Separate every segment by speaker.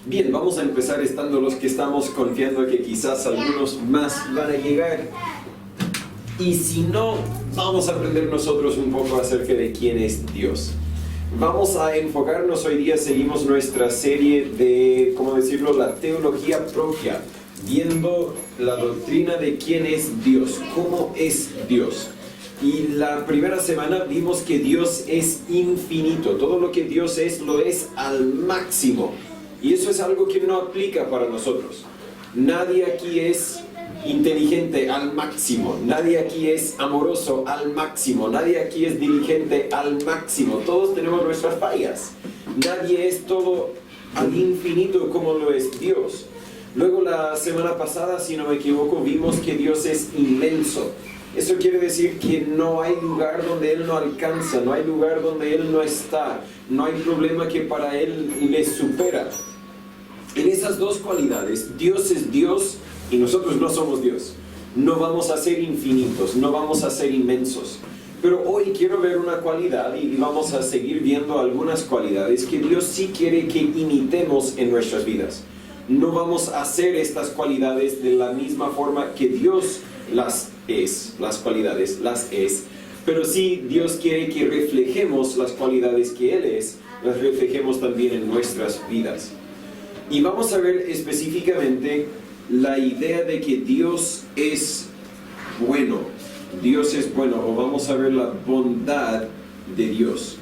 Speaker 1: Bien, vamos a empezar estando los que estamos confiando que quizás algunos más van a llegar. Y si no, vamos a aprender nosotros un poco acerca de quién es Dios. Vamos a enfocarnos hoy día, seguimos nuestra serie de, ¿cómo decirlo?, la teología propia, viendo la doctrina de quién es Dios, cómo es Dios. Y la primera semana vimos que Dios es infinito, todo lo que Dios es, lo es al máximo. Y eso es algo que no aplica para nosotros. Nadie aquí es inteligente al máximo, nadie aquí es amoroso al máximo, nadie aquí es diligente al máximo. Todos tenemos nuestras fallas. Nadie es todo al infinito como lo es Dios. Luego la semana pasada, si no me equivoco, vimos que Dios es inmenso. Eso quiere decir que no hay lugar donde Él no alcanza, no hay lugar donde Él no está, no hay problema que para Él le supera. En esas dos cualidades, Dios es Dios y nosotros no somos Dios. No vamos a ser infinitos, no vamos a ser inmensos. Pero hoy quiero ver una cualidad y vamos a seguir viendo algunas cualidades que Dios sí quiere que imitemos en nuestras vidas. No vamos a hacer estas cualidades de la misma forma que Dios las cualidades las es, pero sí Dios quiere que reflejemos las cualidades que Él es, las reflejemos también en nuestras vidas. Y vamos a ver específicamente la idea de que Dios es bueno. Dios es bueno, o vamos a ver la bondad de Dios.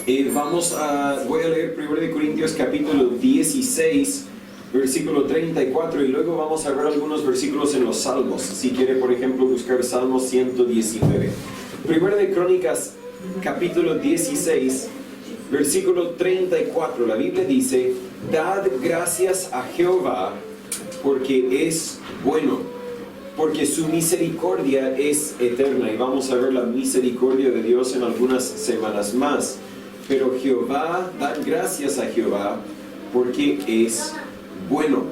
Speaker 1: Voy a leer 1 Corintios capítulo 16, versículo 34, y luego vamos a ver algunos versículos en los Salmos. Si quiere, por ejemplo, buscar Salmos 119. 1 de Crónicas capítulo 16, versículo 34, la Biblia dice: dad gracias a Jehová, porque es bueno, porque su misericordia es eterna. Y vamos a ver la misericordia de Dios en algunas semanas más. Pero Jehová, dad gracias a Jehová, porque es bueno.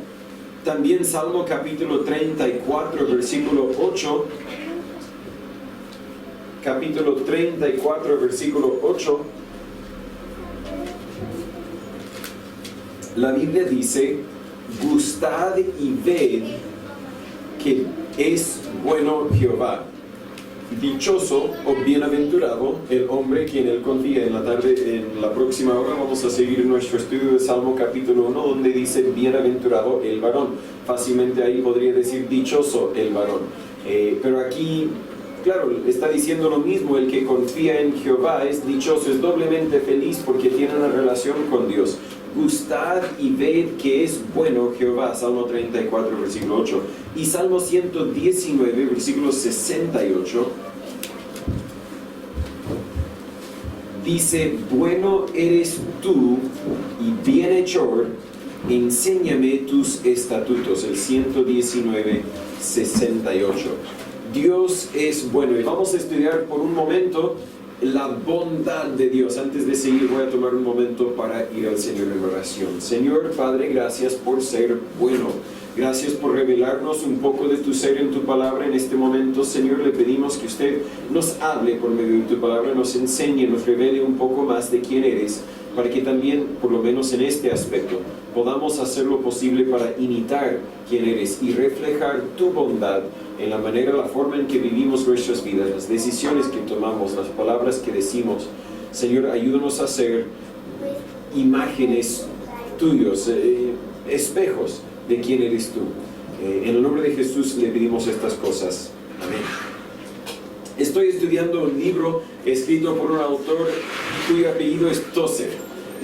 Speaker 1: También Salmo capítulo 34, versículo 8. Capítulo 34, versículo 8. La Biblia dice: gustad y ved que es bueno Jehová. Dichoso o bienaventurado el hombre quien él confía. En la tarde, en la próxima hora, vamos a seguir nuestro estudio de Salmo capítulo 1, donde dice bienaventurado el varón. Fácilmente ahí podría decir dichoso el varón. Pero aquí, claro, está diciendo lo mismo. El que confía en Jehová es dichoso, es doblemente feliz porque tiene una relación con Dios. Gustad y ved que es bueno Jehová. Salmo 34, versículo 8. Y Salmo 119, versículo 68. Dice: bueno eres tú y bienhechor, enséñame tus estatutos. El 119, 68. Dios es bueno. Y vamos a estudiar por un momento la bondad de Dios. Antes de seguir, voy a tomar un momento para ir al Señor en oración. Señor Padre, gracias por ser bueno. Gracias por revelarnos un poco de tu ser en tu palabra en este momento. Señor, le pedimos que usted nos hable por medio de tu palabra, nos enseñe, nos revele un poco más de quién eres, para que también, por lo menos en este aspecto, podamos hacer lo posible para imitar quién eres y reflejar tu bondad en la manera, la forma en que vivimos nuestras vidas, las decisiones que tomamos, las palabras que decimos. Señor, ayúdanos a ser imágenes tuyos, espejos de quién eres tú. En el nombre de Jesús le pedimos estas cosas. Amén. Estoy estudiando un libro escrito por un autor cuyo apellido es Tozer.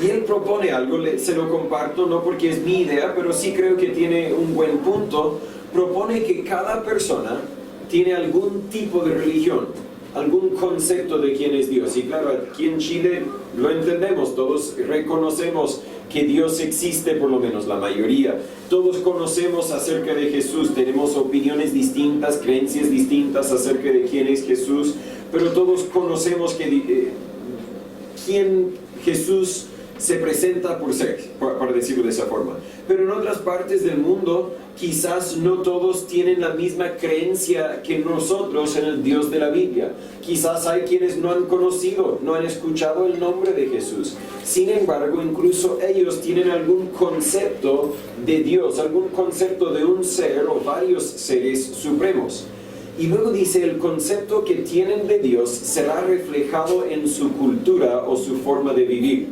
Speaker 1: Y él propone algo, se lo comparto, no porque es mi idea, pero sí creo que tiene un buen punto. Propone que cada persona tiene algún tipo de religión, algún concepto de quién es Dios. Y claro, aquí en Chile lo entendemos, todos reconocemos que Dios existe, por lo menos la mayoría. Todos conocemos acerca de Jesús, tenemos opiniones distintas, creencias distintas acerca de quién es Jesús, pero todos conocemos quién Jesús se presenta por ser, para decirlo de esa forma. Pero en otras partes del mundo, quizás no todos tienen la misma creencia que nosotros en el Dios de la Biblia. Quizás hay quienes no han conocido, no han escuchado el nombre de Jesús. Sin embargo, incluso ellos tienen algún concepto de Dios, algún concepto de un ser o varios seres supremos. Y luego dice, el concepto que tienen de Dios será reflejado en su cultura o su forma de vivir.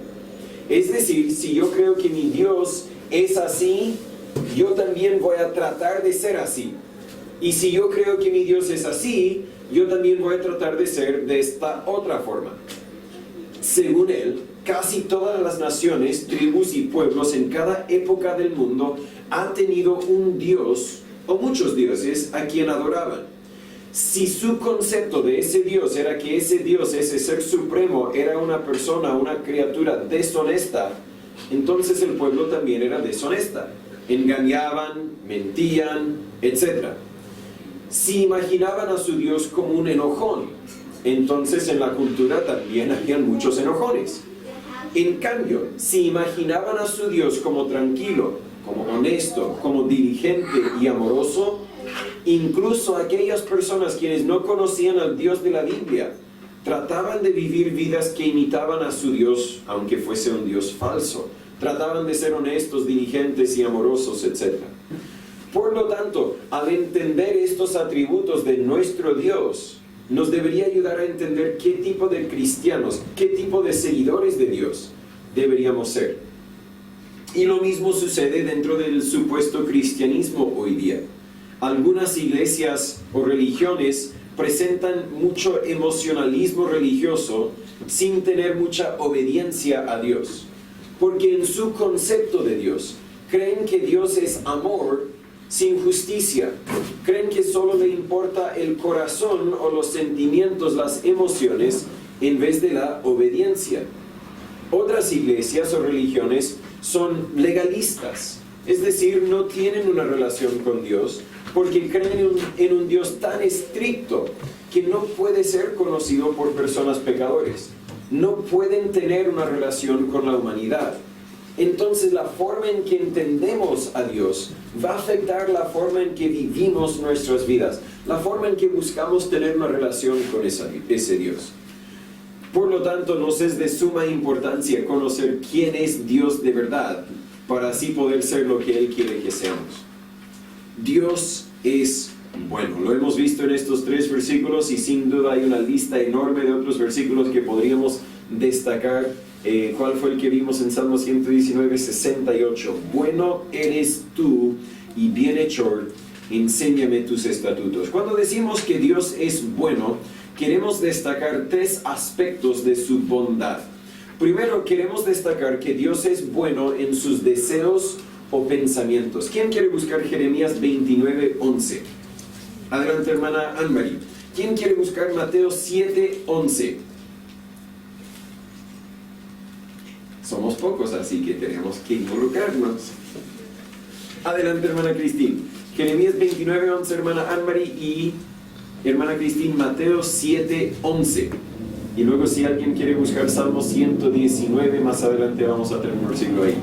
Speaker 1: Es decir, si yo creo que mi Dios es así, yo también voy a tratar de ser así. Y si yo creo que mi Dios es así, yo también voy a tratar de ser de esta otra forma. Según él, casi todas las naciones, tribus y pueblos en cada época del mundo han tenido un Dios o muchos dioses a quien adoraban. Si su concepto de ese Dios era que ese Dios, ese ser supremo, era una persona, una criatura deshonesta, entonces el pueblo también era deshonesta. Engañaban, mentían, etc. Si imaginaban a su Dios como un enojón, entonces en la cultura también habían muchos enojones. En cambio, si imaginaban a su Dios como tranquilo, como honesto, como diligente y amoroso, incluso aquellas personas quienes no conocían al Dios de la Biblia trataban de vivir vidas que imitaban a su Dios, aunque fuese un Dios falso. Trataban de ser honestos, diligentes y amorosos, etc. Por lo tanto, al entender estos atributos de nuestro Dios, nos debería ayudar a entender qué tipo de cristianos, qué tipo de seguidores de Dios deberíamos ser. Y lo mismo sucede dentro del supuesto cristianismo hoy día. Algunas iglesias o religiones presentan mucho emocionalismo religioso sin tener mucha obediencia a Dios. Porque en su concepto de Dios, creen que Dios es amor sin justicia. Creen que solo le importa el corazón o los sentimientos, las emociones, en vez de la obediencia. Otras iglesias o religiones son legalistas, es decir, no tienen una relación con Dios porque creen en un Dios tan estricto que no puede ser conocido por personas pecadores. No pueden tener una relación con la humanidad. Entonces la forma en que entendemos a Dios va a afectar la forma en que vivimos nuestras vidas, la forma en que buscamos tener una relación con ese Dios. Por lo tanto, nos es de suma importancia conocer quién es Dios de verdad, para así poder ser lo que Él quiere que seamos. Dios es bueno. Lo hemos visto en estos 3 versículos y sin duda hay una lista enorme de otros versículos que podríamos destacar. ¿Cuál fue el que vimos en Salmo 119, 68? Bueno eres tú y bienhechor, enséñame tus estatutos. Cuando decimos que Dios es bueno, queremos destacar 3 aspectos de su bondad. Primero, queremos destacar que Dios es bueno en sus deseos o pensamientos. ¿Quién quiere buscar Jeremías 29, 11? Adelante, hermana Anne-Marie. ¿Quién quiere buscar Mateo 7, 11? Somos pocos, así que tenemos que involucrarnos. Adelante, hermana Cristín. Jeremías 29, 11, hermana Anne-Marie, y hermana Cristín, Mateo 7, 11. Y luego si alguien quiere buscar Salmo 119, más adelante vamos a tener un versículo ahí.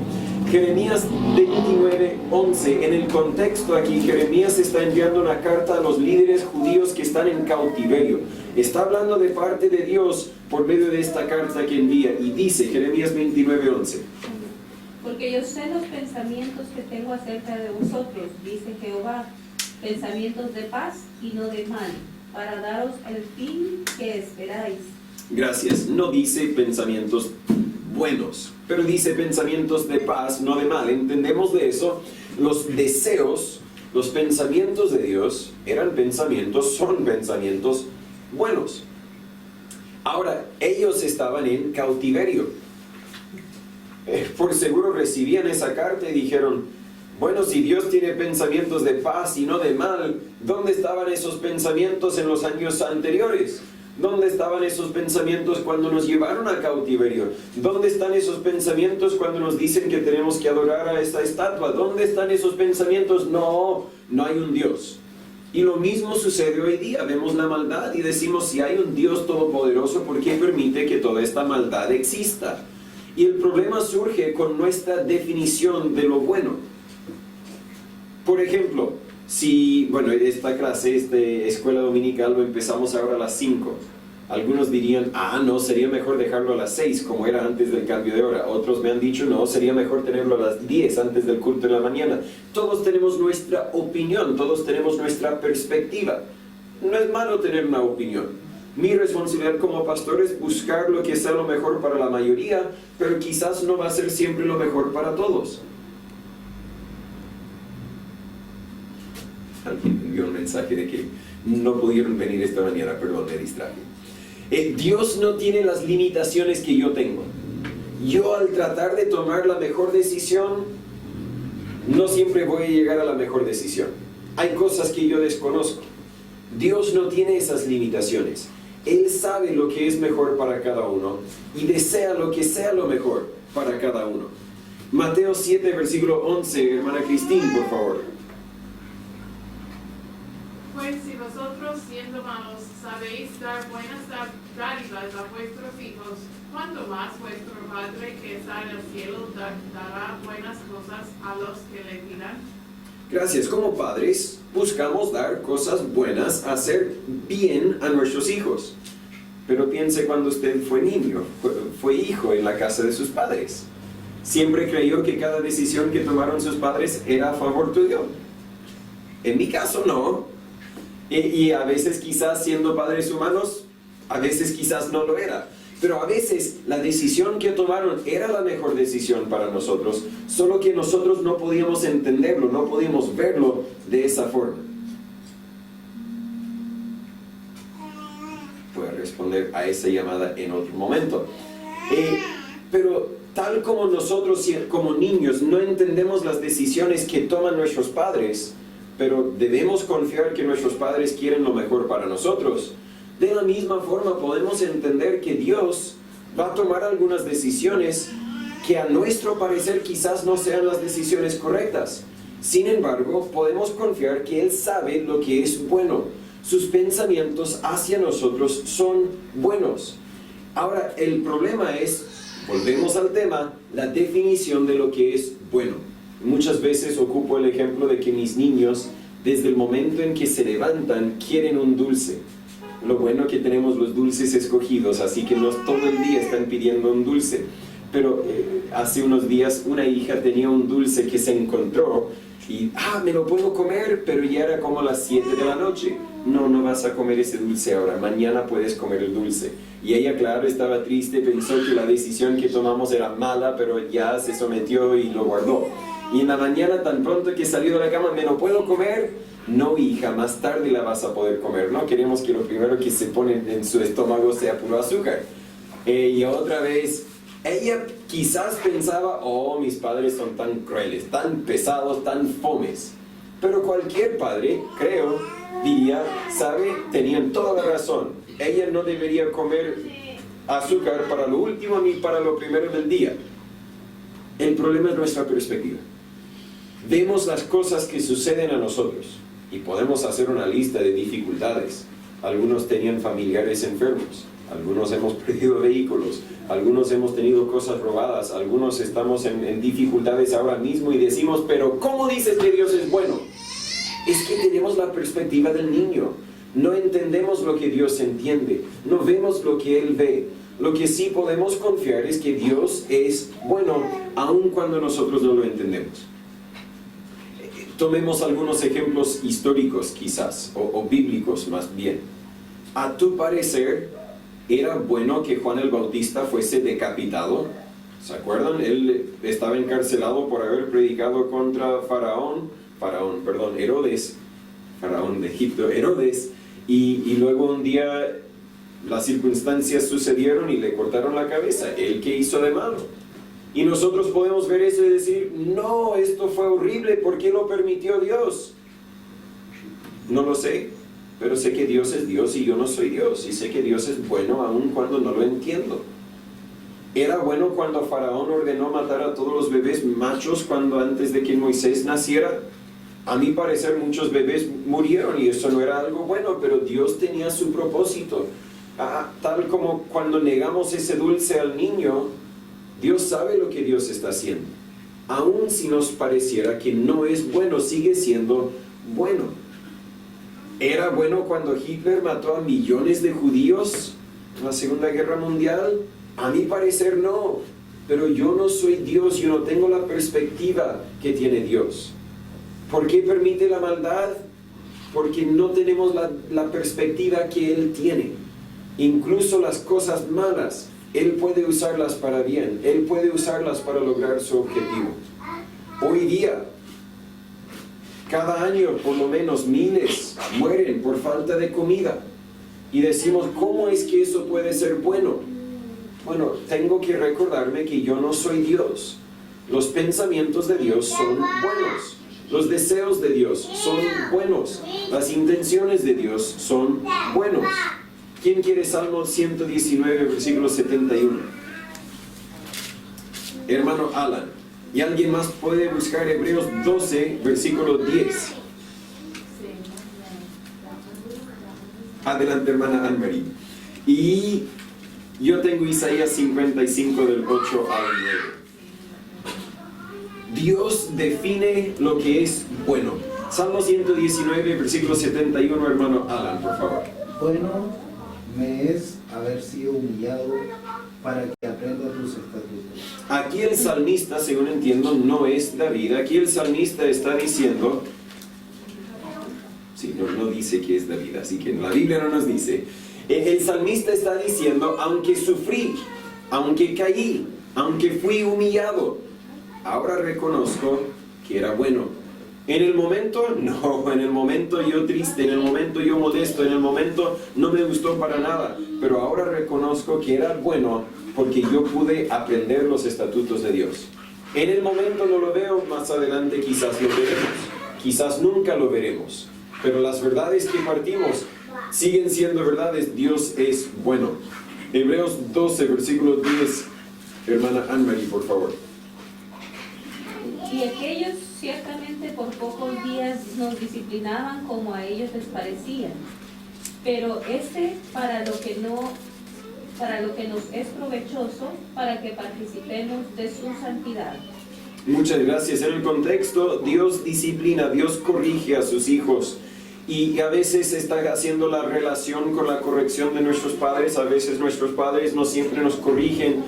Speaker 1: Jeremías 29, 11. En el contexto aquí, Jeremías está enviando una carta a los líderes judíos que están en cautiverio. Está hablando de parte de Dios por medio de esta carta que envía. Y dice, Jeremías 29, 11.
Speaker 2: Porque yo sé los pensamientos que tengo acerca de vosotros, dice Jehová, pensamientos de paz y no de mal, para daros el fin que esperáis.
Speaker 1: Gracias. No dice pensamientos buenos, pero dice pensamientos de paz, no de mal. Entendemos de eso. Los deseos, los pensamientos de Dios son pensamientos buenos. Ahora, ellos estaban en cautiverio. Por seguro recibían esa carta y dijeron, bueno, si Dios tiene pensamientos de paz y no de mal, ¿dónde estaban esos pensamientos en los años anteriores? ¿Dónde estaban esos pensamientos cuando nos llevaron a cautiverio? ¿Dónde están esos pensamientos cuando nos dicen que tenemos que adorar a esta estatua? ¿Dónde están esos pensamientos? No hay un Dios. Y lo mismo sucede hoy día. Vemos la maldad y decimos, si hay un Dios todopoderoso, ¿por qué permite que toda esta maldad exista? Y el problema surge con nuestra definición de lo bueno. Por ejemplo, si, bueno, esta clase, esta escuela dominical, lo empezamos ahora a las 5. Algunos dirían, no, sería mejor dejarlo a las 6, como era antes del cambio de hora. Otros me han dicho, no, sería mejor tenerlo a las 10, antes del culto en la mañana. Todos tenemos nuestra opinión, todos tenemos nuestra perspectiva. No es malo tener una opinión. Mi responsabilidad como pastor es buscar lo que sea lo mejor para la mayoría, pero quizás no va a ser siempre lo mejor para todos. Alguien me envió un mensaje de que no pudieron venir esta mañana, perdón, me distraje. Dios no tiene las limitaciones que yo tengo. Yo, al tratar de tomar la mejor decisión, no siempre voy a llegar a la mejor decisión. Hay cosas que yo desconozco. Dios no tiene esas limitaciones. Él sabe lo que es mejor para cada uno y desea lo que sea lo mejor para cada uno. Mateo 7, versículo 11, hermana Cristín, por favor.
Speaker 3: Pues si vosotros, siendo malos, sabéis dar buenas dádivas a vuestros hijos, ¿cuánto más vuestro Padre que está en el cielo dará buenas cosas a los que le pidan?
Speaker 1: Gracias. Como padres, buscamos dar cosas buenas, hacer bien a nuestros hijos. Pero piense cuando usted fue niño, fue hijo en la casa de sus padres. ¿Siempre creyó que cada decisión que tomaron sus padres era a favor tuyo? En mi caso, no. Y a veces quizás siendo padres humanos, a veces quizás no lo era. Pero a veces la decisión que tomaron era la mejor decisión para nosotros, solo que nosotros no podíamos entenderlo, no podíamos verlo de esa forma. Voy a responder a esa llamada en otro momento. Pero tal como nosotros como niños no entendemos las decisiones que toman nuestros padres, pero debemos confiar que nuestros padres quieren lo mejor para nosotros. De la misma forma podemos entender que Dios va a tomar algunas decisiones que a nuestro parecer quizás no sean las decisiones correctas. Sin embargo, podemos confiar que Él sabe lo que es bueno. Sus pensamientos hacia nosotros son buenos. Ahora, el problema es, volvemos al tema, la definición de lo que es bueno. Muchas veces ocupo el ejemplo de que mis niños, desde el momento en que se levantan, quieren un dulce. Lo bueno que tenemos los dulces escogidos, así que no todo el día están pidiendo un dulce. Pero hace unos días una hija tenía un dulce que se encontró y, me lo puedo comer, pero ya era como las 7 de la noche. No vas a comer ese dulce ahora, mañana puedes comer el dulce. Y ella, claro, estaba triste, pensó que la decisión que tomamos era mala, pero ya se sometió y lo guardó. Y en la mañana, tan pronto que salió de la cama, ¿me lo puedo comer? No, hija, más tarde la vas a poder comer. No queremos que lo primero que se pone en su estómago sea puro azúcar. Y otra vez, ella quizás pensaba, mis padres son tan crueles, tan pesados, tan fomes. Pero cualquier padre, creo, diría, tenían toda la razón. Ella no debería comer azúcar para lo último ni para lo primero del día. El problema es nuestra perspectiva. Vemos las cosas que suceden a nosotros y podemos hacer una lista de dificultades. Algunos tenían familiares enfermos, algunos hemos perdido vehículos, algunos hemos tenido cosas robadas, algunos estamos en dificultades ahora mismo y decimos, pero ¿cómo dices que Dios es bueno? Es que tenemos la perspectiva del niño. No entendemos lo que Dios entiende, no vemos lo que Él ve. Lo que sí podemos confiar es que Dios es bueno, aun cuando nosotros no lo entendemos. Tomemos algunos ejemplos históricos quizás, o bíblicos más bien. A tu parecer, ¿era bueno que Juan el Bautista fuese decapitado? ¿Se acuerdan? Él estaba encarcelado por haber predicado contra Herodes, faraón de Egipto, Herodes, y luego un día las circunstancias sucedieron y le cortaron la cabeza. ¿Él qué hizo de malo? Y nosotros podemos ver eso y decir, no, esto fue horrible, ¿por qué lo permitió Dios? No lo sé, pero sé que Dios es Dios y yo no soy Dios, y sé que Dios es bueno aun cuando no lo entiendo. ¿Era bueno cuando Faraón ordenó matar a todos los bebés machos antes de que Moisés naciera? A mi parecer muchos bebés murieron y eso no era algo bueno, pero Dios tenía su propósito. Tal como cuando negamos ese dulce al niño, Dios sabe lo que Dios está haciendo. Aun si nos pareciera que no es bueno, sigue siendo bueno. ¿Era bueno cuando Hitler mató a millones de judíos en la Segunda Guerra Mundial? A mi parecer no. Pero yo no soy Dios, yo no tengo la perspectiva que tiene Dios. ¿Por qué permite la maldad? Porque no tenemos la perspectiva que Él tiene. Incluso las cosas malas, Él puede usarlas para bien. Él puede usarlas para lograr su objetivo. Hoy día, cada año por lo menos miles mueren por falta de comida. Y decimos, ¿cómo es que eso puede ser bueno? Bueno, tengo que recordarme que yo no soy Dios. Los pensamientos de Dios son buenos. Los deseos de Dios son buenos. Las intenciones de Dios son buenos. ¿Quién quiere Salmo 119, versículo 71? Hermano Alan. Y alguien más puede buscar Hebreos 12, versículo 10. Adelante, hermana Anne-Marie. Y yo tengo Isaías 55, del 8 al 9. Dios define lo que es bueno. Salmo 119, versículo 71, hermano Alan, por favor.
Speaker 4: Bueno me es haber sido humillado para que aprenda tus estatutos.
Speaker 1: Aquí el salmista, según entiendo, no es David. Aquí el salmista está diciendo, sí, no dice que es David, así que la Biblia no nos dice. El salmista está diciendo, aunque sufrí, aunque caí, aunque fui humillado, ahora reconozco que era bueno. En el momento, no, en el momento yo triste, en el momento yo modesto, en el momento no me gustó para nada, pero ahora reconozco que era bueno porque yo pude aprender los estatutos de Dios. En el momento no lo veo, más adelante quizás lo veremos, quizás nunca lo veremos, pero las verdades que partimos siguen siendo verdades. Dios es bueno. Hebreos 12, versículo 10, hermana Anne-Marie, por favor.
Speaker 2: Y aquellos ciertamente por pocos días nos disciplinaban como a ellos les parecía, pero para lo que nos es provechoso, para que participemos de su santidad.
Speaker 1: Muchas gracias. En el contexto, Dios disciplina, Dios corrige a sus hijos. Y a veces está haciendo la relación con la corrección de nuestros padres. A veces nuestros padres no siempre nos corrigen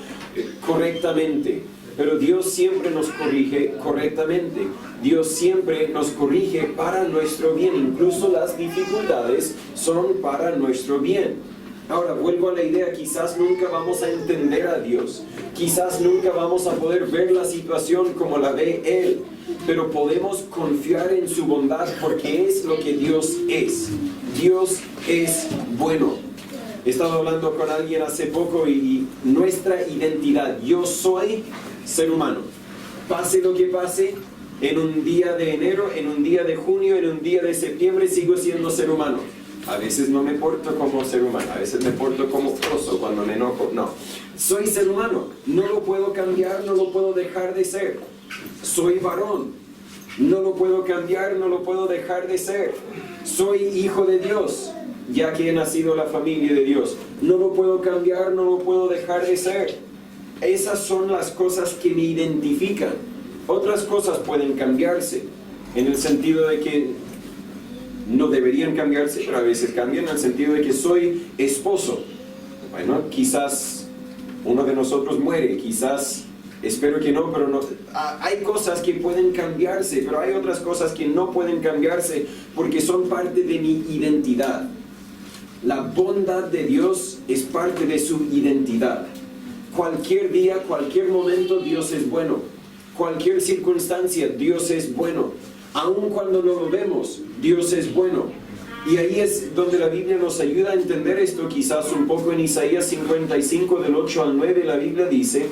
Speaker 1: correctamente. Pero Dios siempre nos corrige correctamente. Dios siempre nos corrige para nuestro bien. Incluso las dificultades son para nuestro bien. Ahora, vuelvo a la idea, quizás nunca vamos a entender a Dios. Quizás nunca vamos a poder ver la situación como la ve Él. Pero podemos confiar en su bondad porque es lo que Dios es. Dios es bueno. He estado hablando con alguien hace poco y nuestra identidad, yo soy ser humano. Pase lo que pase, en un día de enero, en un día de junio, en un día de septiembre, sigo siendo ser humano. A veces no me porto como ser humano, a veces me porto como oso cuando me enojo. No, soy ser humano, no lo puedo cambiar, no lo puedo dejar de ser. Soy varón, no lo puedo cambiar, no lo puedo dejar de ser. Soy hijo de Dios, ya que he nacido en la familia de Dios. No lo puedo cambiar, no lo puedo dejar de ser. Esas son las cosas que me identifican. Otras cosas pueden cambiarse, en el sentido de que no deberían cambiarse, pero a veces cambian, en el sentido de que soy esposo. Bueno, quizás uno de nosotros muere, quizás, espero que no, pero no. Hay cosas que pueden cambiarse, pero hay otras cosas que no pueden cambiarse porque son parte de mi identidad. La bondad de Dios es parte de su identidad. Cualquier día, cualquier momento, Dios es bueno. Cualquier circunstancia, Dios es bueno. Aun cuando no lo vemos, Dios es bueno. Y ahí es donde la Biblia nos ayuda a entender esto, quizás un poco en Isaías 55, del 8 al 9, la Biblia dice,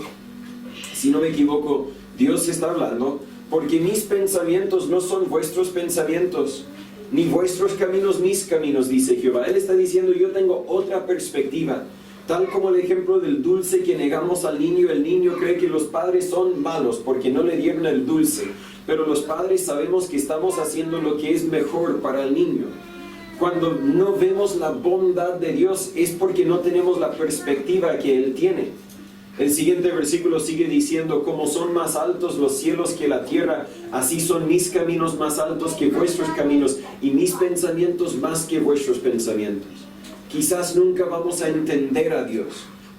Speaker 1: si no me equivoco, Dios está hablando, porque mis pensamientos no son vuestros pensamientos, ni vuestros caminos mis caminos, dice Jehová. Él está diciendo, yo tengo otra perspectiva. Tal como el ejemplo del dulce que negamos al niño, el niño cree que los padres son malos porque no le dieron el dulce. Pero los padres sabemos que estamos haciendo lo que es mejor para el niño. Cuando no vemos la bondad de Dios es porque no tenemos la perspectiva que Él tiene. El siguiente versículo sigue diciendo, como son más altos los cielos que la tierra, así son mis caminos más altos que vuestros caminos y mis pensamientos más que vuestros pensamientos. Quizás nunca vamos a entender a Dios,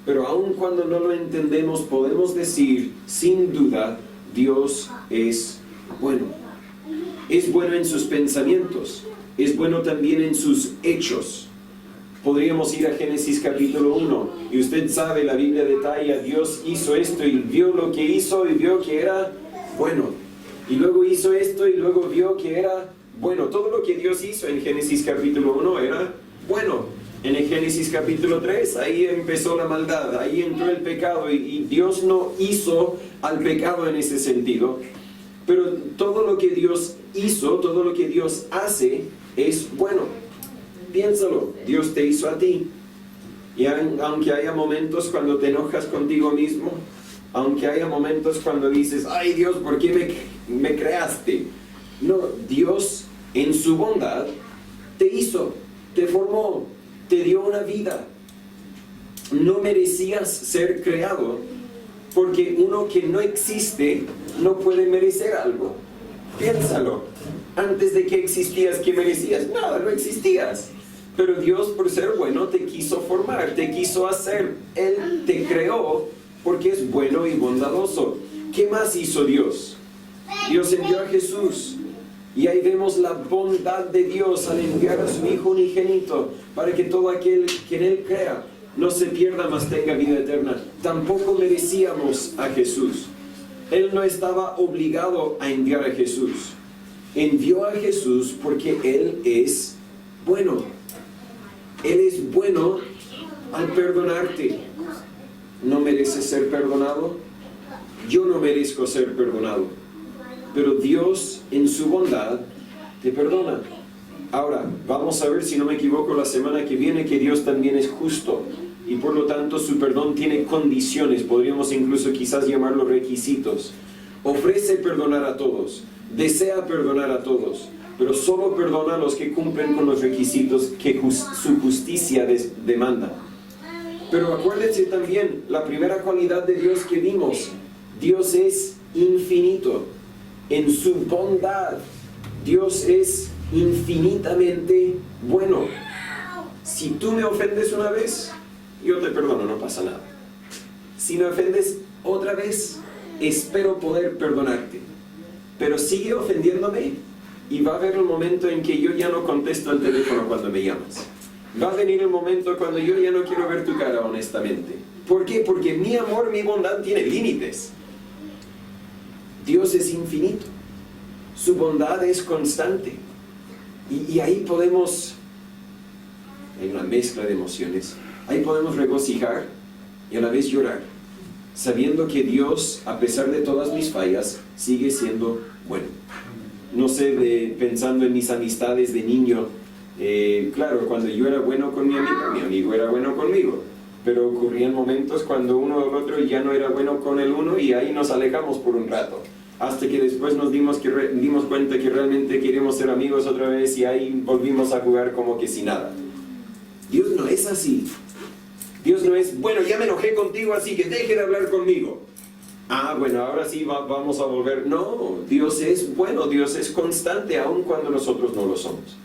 Speaker 1: pero aun cuando no lo entendemos podemos decir, sin duda, Dios es bueno. Es bueno en sus pensamientos, es bueno también en sus hechos. Podríamos ir a Génesis capítulo 1 y usted sabe, la Biblia detalla, Dios hizo esto y vio lo que hizo y vio que era bueno. Y luego hizo esto y luego vio que era bueno. Todo lo que Dios hizo en Génesis capítulo 1 era bueno. En el Génesis capítulo 3, ahí empezó la maldad, ahí entró el pecado y Dios no hizo al pecado en ese sentido. Pero todo lo que Dios hizo, todo lo que Dios hace es bueno. Piénsalo, Dios te hizo a ti. Y aunque haya momentos cuando te enojas contigo mismo, aunque haya momentos cuando dices, ay Dios, ¿por qué me creaste? No, Dios en su bondad te hizo, te formó, te dio una vida. No merecías ser creado, porque uno que no existe no puede merecer algo. Piénsalo, antes de que existías, ¿qué merecías? Nada, no existías. Pero Dios, por ser bueno, te quiso formar, te quiso hacer. Él te creó porque es bueno y bondadoso. ¿Qué más hizo Dios? Dios envió a Jesús. Y ahí vemos la bondad de Dios al enviar a su Hijo unigénito para que todo aquel que en Él crea no se pierda, mas tenga vida eterna. Tampoco merecíamos a Jesús. Él no estaba obligado a enviar a Jesús. Envió a Jesús porque Él es bueno. Él es bueno al perdonarte. ¿No mereces ser perdonado? Yo no merezco ser perdonado. Pero Dios, en su bondad, te perdona. Ahora, vamos a ver, si no me equivoco, la semana que viene, que Dios también es justo. Y por lo tanto, su perdón tiene condiciones. Podríamos incluso quizás llamarlo requisitos. Ofrece perdonar a todos. Desea perdonar a todos. Pero solo perdona a los que cumplen con los requisitos que su justicia demanda. Pero acuérdense también, la primera cualidad de Dios que vimos, Dios es infinito. En su bondad, Dios es infinitamente bueno. Si tú me ofendes una vez, yo te perdono, no pasa nada. Si me ofendes otra vez, espero poder perdonarte. Pero sigue ofendiéndome. Y va a haber un momento en que yo ya no contesto el teléfono cuando me llamas. Va a venir un momento cuando yo ya no quiero ver tu cara, honestamente. ¿Por qué? Porque mi amor, mi bondad tiene límites. Dios es infinito. Su bondad es constante. Y ahí podemos, hay una mezcla de emociones, ahí podemos regocijar y a la vez llorar, sabiendo que Dios, a pesar de todas mis fallas, sigue siendo bueno. No sé, pensando en mis amistades de niño, claro, cuando yo era bueno con mi amigo era bueno conmigo, pero ocurrían momentos cuando uno o el otro ya no era bueno con el uno y ahí nos alejamos por un rato, hasta que después nos dimos cuenta que realmente queremos ser amigos otra vez y ahí volvimos a jugar como que sin nada. Dios no es así. Dios no es, bueno, ya me enojé contigo, así que deje de hablar conmigo. Ah, bueno, ahora sí vamos a volver. No, Dios es bueno, Dios es constante, aun cuando nosotros no lo somos.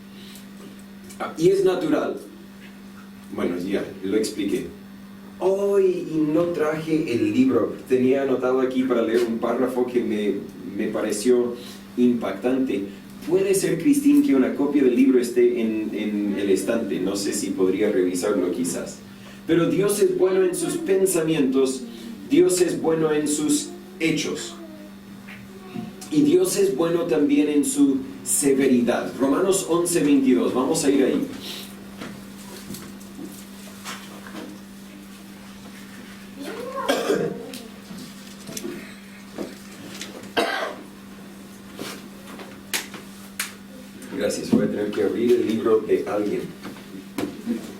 Speaker 1: Y es natural. Bueno, ya lo expliqué. Hoy no traje el libro. Tenía anotado aquí para leer un párrafo que me pareció impactante. Puede ser, Cristín, que una copia del libro esté en el estante. No sé si podría revisarlo quizás. Pero Dios es bueno en sus pensamientos. Dios es bueno en sus hechos. Y Dios es bueno también en su severidad. Romanos 11:22. Vamos a ir ahí. Gracias. Voy a tener que abrir el libro de alguien.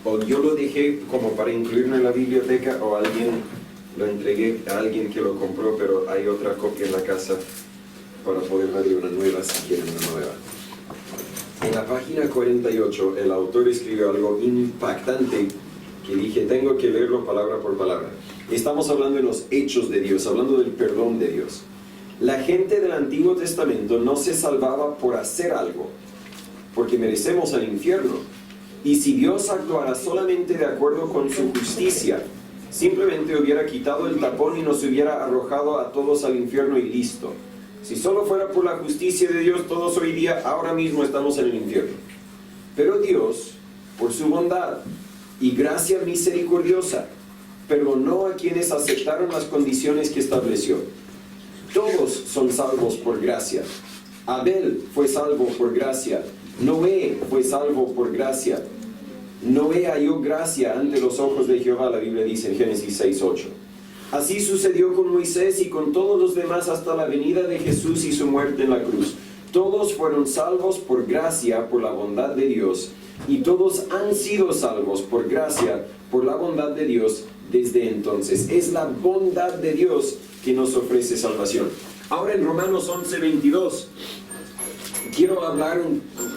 Speaker 1: O yo lo dejé como para incluirlo en la biblioteca, o alguien lo entregué a alguien que lo compró, pero hay otra copia en la casa para poder darle una nueva si quieren una nueva. En la página 48 el autor escribió algo impactante que dije, tengo que leerlo palabra por palabra. Estamos hablando de los hechos de Dios, hablando del perdón de Dios. La gente del Antiguo Testamento no se salvaba por hacer algo, porque merecemos el infierno. Y si Dios actuara solamente de acuerdo con su justicia, simplemente hubiera quitado el tapón y nos hubiera arrojado a todos al infierno y listo. Si solo fuera por la justicia de Dios, todos hoy día, ahora mismo estamos en el infierno. Pero Dios, por su bondad y gracia misericordiosa, perdonó a quienes aceptaron las condiciones que estableció. Todos son salvos por gracia. Abel fue salvo por gracia. Noé fue salvo por gracia. Noé halló gracia ante los ojos de Jehová, la Biblia dice en Génesis 6:8. Así sucedió con Moisés y con todos los demás hasta la venida de Jesús y su muerte en la cruz. Todos fueron salvos por gracia, por la bondad de Dios, y todos han sido salvos por gracia, por la bondad de Dios desde entonces. Es la bondad de Dios que nos ofrece salvación. Ahora en Romanos 11:22, quiero hablar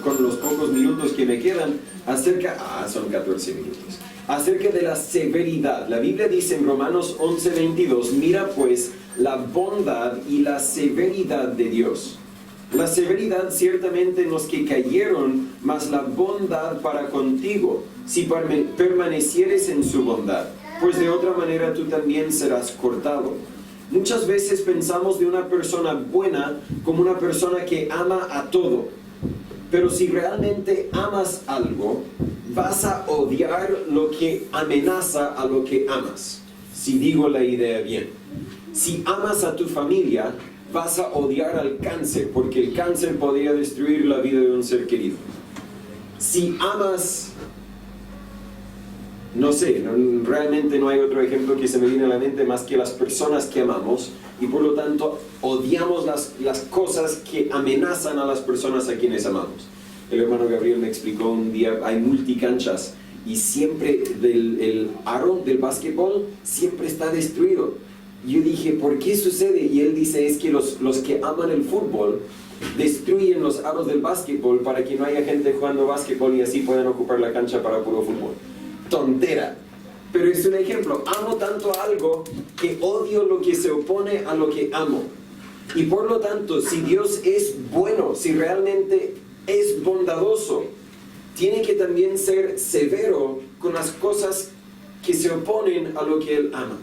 Speaker 1: con los pocos minutos que me quedan acerca, son 14 minutos, acerca de la severidad. La Biblia dice en Romanos 11:22, mira pues la bondad y la severidad de Dios. La severidad ciertamente en los que cayeron, mas la bondad para contigo, si permanecieres en su bondad, pues de otra manera tú también serás cortado. Muchas veces pensamos de una persona buena como una persona que ama a todo. Pero si realmente amas algo, vas a odiar lo que amenaza a lo que amas. Si digo la idea bien. Si amas a tu familia, vas a odiar al cáncer, porque el cáncer podría destruir la vida de un ser querido. Si amas, no sé, realmente no hay otro ejemplo que se me viene a la mente más que las personas que amamos, y por lo tanto odiamos las cosas que amenazan a las personas a quienes amamos. El hermano Gabriel me explicó un día, hay multicanchas, y siempre el aro del básquetbol siempre está destruido. Yo dije, ¿por qué sucede? Y él dice, es que los que aman el fútbol destruyen los aros del básquetbol para que no haya gente jugando básquetbol y así puedan ocupar la cancha para puro fútbol. Tontera. Pero es un ejemplo. Amo tanto algo que odio lo que se opone a lo que amo. Y por lo tanto, si Dios es bueno, si realmente es bondadoso, tiene que también ser severo con las cosas que se oponen a lo que Él ama.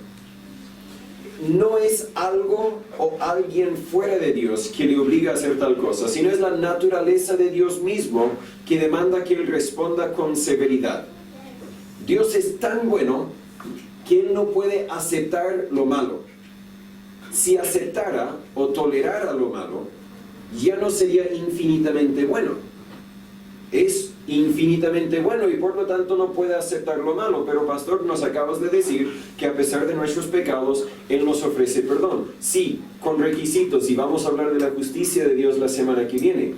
Speaker 1: No es algo o alguien fuera de Dios que le obliga a hacer tal cosa, sino es la naturaleza de Dios mismo que demanda que Él responda con severidad. Dios es tan bueno que Él no puede aceptar lo malo. Si aceptara o tolerara lo malo, ya no sería infinitamente bueno. Es infinitamente bueno y por lo tanto no puede aceptar lo malo. Pero pastor, nos acabas de decir que a pesar de nuestros pecados, Él nos ofrece perdón. Sí, con requisitos, y vamos a hablar de la justicia de Dios la semana que viene.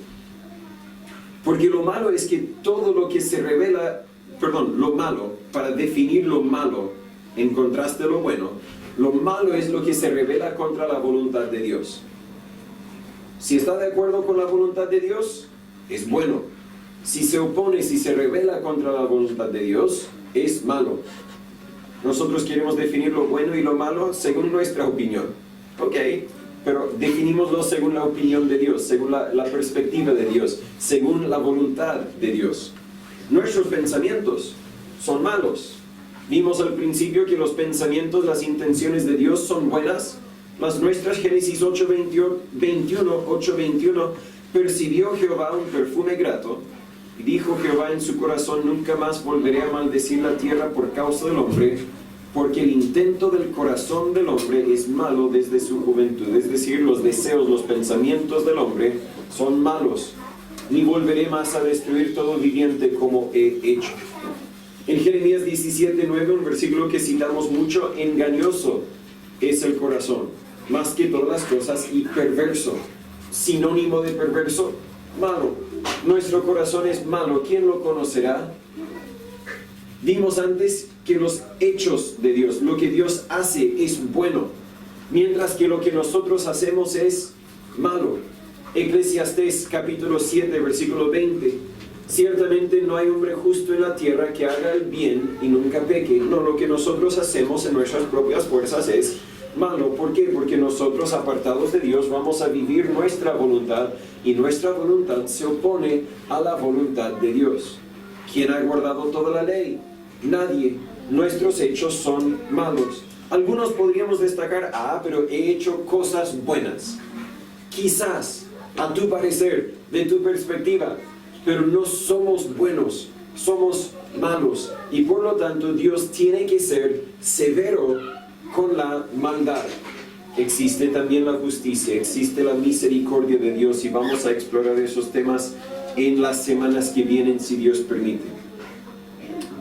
Speaker 1: Porque lo malo es que todo lo que se revela, lo malo, para definir lo malo en contraste a lo bueno, lo malo es lo que se revela contra la voluntad de Dios. Si está de acuerdo con la voluntad de Dios, es bueno. Si se opone, si se revela contra la voluntad de Dios, es malo. Nosotros queremos definir lo bueno y lo malo según nuestra opinión. Ok, pero definimoslo según la opinión de Dios, según la perspectiva de Dios, según la voluntad de Dios. Nuestros pensamientos son malos. Vimos al principio que los pensamientos, las intenciones de Dios son buenas. Las nuestras, Génesis 8:21, percibió Jehová un perfume grato, y dijo Jehová en su corazón, nunca más volveré a maldecir la tierra por causa del hombre, porque el intento del corazón del hombre es malo desde su juventud. Es decir, los deseos, los pensamientos del hombre son malos. Ni volveré más a destruir todo viviente como he hecho. En Jeremías 17:9, un versículo que citamos mucho, engañoso es el corazón, más que todas las cosas, y perverso. Sinónimo de perverso, malo. Nuestro corazón es malo. ¿Quién lo conocerá? Vimos antes que los hechos de Dios, lo que Dios hace es bueno, mientras que lo que nosotros hacemos es malo. Eclesiastés capítulo 7, versículo 20. Ciertamente no hay hombre justo en la tierra que haga el bien y nunca peque. No, lo que nosotros hacemos en nuestras propias fuerzas es malo. ¿Por qué? Porque nosotros, apartados de Dios, vamos a vivir nuestra voluntad y nuestra voluntad se opone a la voluntad de Dios. ¿Quién ha guardado toda la ley? Nadie. Nuestros hechos son malos. Algunos podríamos destacar, pero he hecho cosas buenas. Quizás, a tu parecer, de tu perspectiva, pero no somos buenos, somos malos. Y por lo tanto, Dios tiene que ser severo con la maldad. Existe también la justicia, existe la misericordia de Dios, y vamos a explorar esos temas en las semanas que vienen, si Dios permite.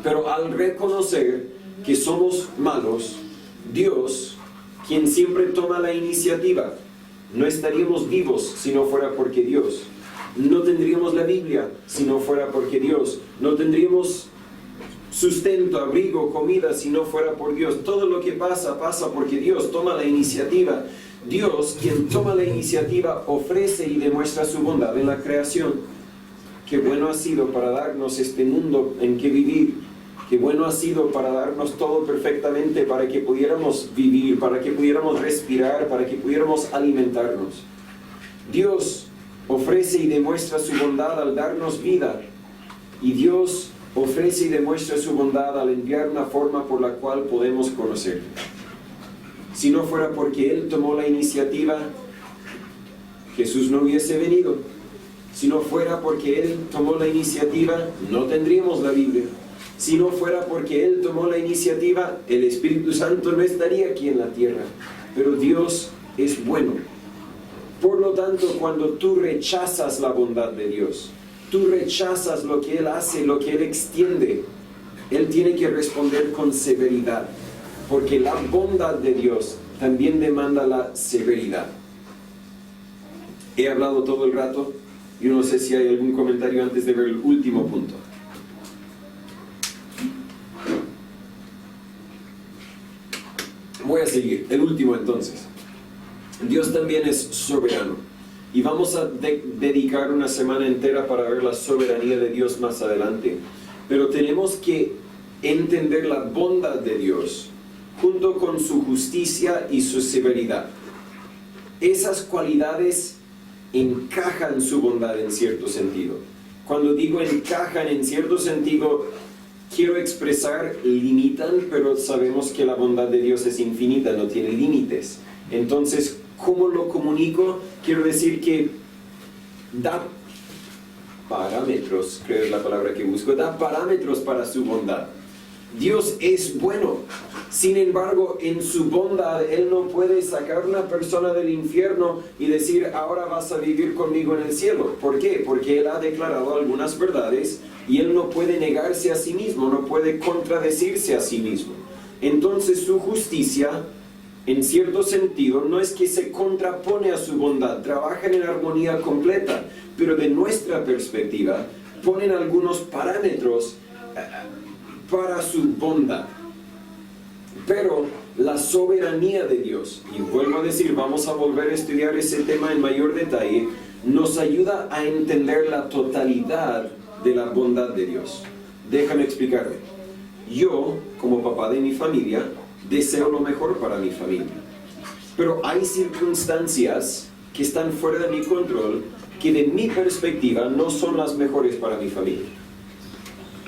Speaker 1: Pero al reconocer que somos malos, Dios, quien siempre toma la iniciativa, no estaríamos vivos si no fuera porque Dios. No tendríamos la Biblia si no fuera porque Dios. No tendríamos sustento, abrigo, comida si no fuera por Dios. Todo lo que pasa, pasa porque Dios toma la iniciativa. Dios, quien toma la iniciativa, ofrece y demuestra su bondad en la creación. Qué bueno ha sido para darnos este mundo en que vivir. Qué bueno ha sido para darnos todo perfectamente, para que pudiéramos vivir, para que pudiéramos respirar, para que pudiéramos alimentarnos. Dios ofrece y demuestra su bondad al darnos vida. Y Dios ofrece y demuestra su bondad al enviar una forma por la cual podemos conocerle. Si no fuera porque Él tomó la iniciativa, Jesús no hubiese venido. Si no fuera porque Él tomó la iniciativa, no tendríamos la Biblia. Si no fuera porque Él tomó la iniciativa, el Espíritu Santo no estaría aquí en la tierra. Pero Dios es bueno. Por lo tanto, cuando tú rechazas la bondad de Dios, tú rechazas lo que Él hace, lo que Él extiende, Él tiene que responder con severidad, porque la bondad de Dios también demanda la severidad. He hablado todo el rato, y no sé si hay algún comentario antes de ver el último punto. Voy a seguir, el último entonces. Dios también es soberano. Y vamos a dedicar una semana entera para ver la soberanía de Dios más adelante. Pero tenemos que entender la bondad de Dios junto con su justicia y su severidad. Esas cualidades encajan su bondad en cierto sentido. Cuando digo encajan en cierto sentido, quiero expresar limitan, pero sabemos que la bondad de Dios es infinita, no tiene límites. Entonces, ¿cómo lo comunico? Quiero decir que da parámetros, creo es la palabra que busco, da parámetros para su bondad. Dios es bueno, sin embargo, en su bondad, Él no puede sacar a una persona del infierno y decir, ahora vas a vivir conmigo en el cielo. ¿Por qué? Porque Él ha declarado algunas verdades y Él no puede negarse a sí mismo, no puede contradecirse a sí mismo. Entonces su justicia, en cierto sentido, no es que se contrapone a su bondad, trabajan en armonía completa, pero de nuestra perspectiva ponen algunos parámetros para su bondad. Pero la soberanía de Dios, y vuelvo a decir, vamos a volver a estudiar ese tema en mayor detalle, nos ayuda a entender la totalidad de la bondad de Dios. Déjame explicarme. Yo, como papá de mi familia, deseo lo mejor para mi familia. Pero hay circunstancias que están fuera de mi control, que de mi perspectiva no son las mejores para mi familia.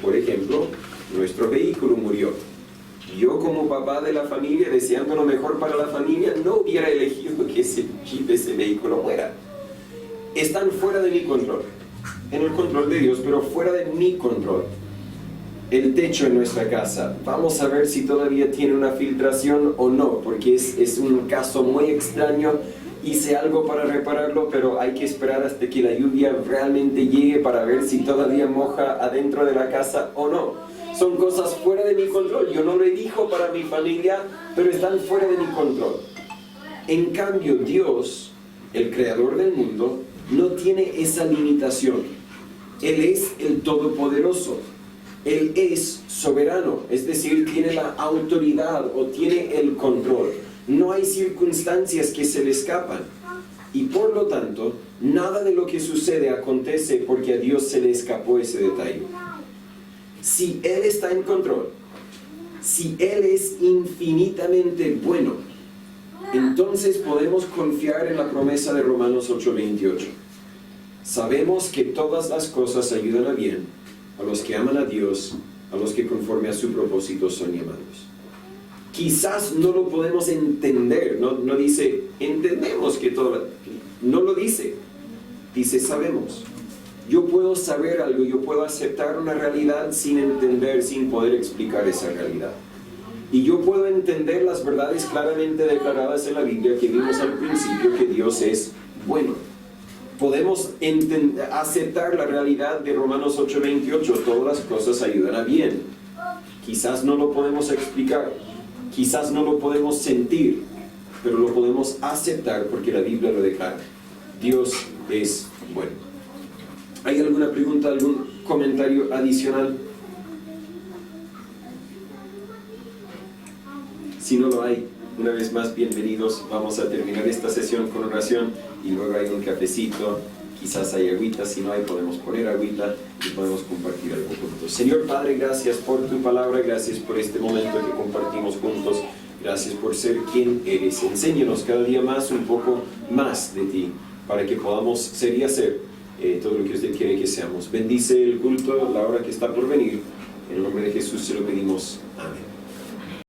Speaker 1: Por ejemplo, nuestro vehículo murió. Yo como papá de la familia, deseando lo mejor para la familia, no hubiera elegido que ese Jeep, ese vehículo muera. Están fuera de mi control. En el control de Dios, pero fuera de mi control. El techo en nuestra casa, vamos a ver si todavía tiene una filtración o no, porque es un caso muy extraño. Hice algo para repararlo, pero hay que esperar hasta que la lluvia realmente llegue para ver si todavía moja adentro de la casa o no. Son cosas fuera de mi control. Yo no lo elijo para mi familia, pero están fuera de mi control. En cambio, Dios, el creador del mundo, no tiene esa limitación. Él es el Todopoderoso. Él es soberano, es decir, tiene la autoridad o tiene el control. No hay circunstancias que se le escapan. Y por lo tanto, nada de lo que sucede acontece porque a Dios se le escapó ese detalle. Si Él está en control, si Él es infinitamente bueno, entonces podemos confiar en la promesa de Romanos 8:28. Sabemos que todas las cosas ayudan a bien a los que aman a Dios, a los que conforme a su propósito son llamados. Quizás no lo podemos entender, no dice, entendemos que todo, no lo dice, dice sabemos. Yo puedo saber algo, yo puedo aceptar una realidad sin entender, sin poder explicar esa realidad. Y yo puedo entender las verdades claramente declaradas en la Biblia que vimos al principio, que Dios es bueno. Podemos aceptar la realidad de Romanos 8:28, todas las cosas ayudan a bien. Quizás no lo podemos explicar, quizás no lo podemos sentir, pero lo podemos aceptar porque la Biblia lo declara. Dios es bueno. ¿Hay alguna pregunta, algún comentario adicional? Si no lo hay, una vez más, bienvenidos. Vamos a terminar esta sesión con oración y luego hay un cafecito, quizás hay agüita, si no hay podemos poner agüita y podemos compartir algo juntos. Señor Padre, gracias por tu palabra, gracias por este momento que compartimos juntos, gracias por ser quien eres. Enséñanos cada día más, un poco más de ti, para que podamos ser y hacer todo lo que usted quiere que seamos. Bendice el culto, la hora que está por venir. En el nombre de Jesús se lo pedimos. Amén.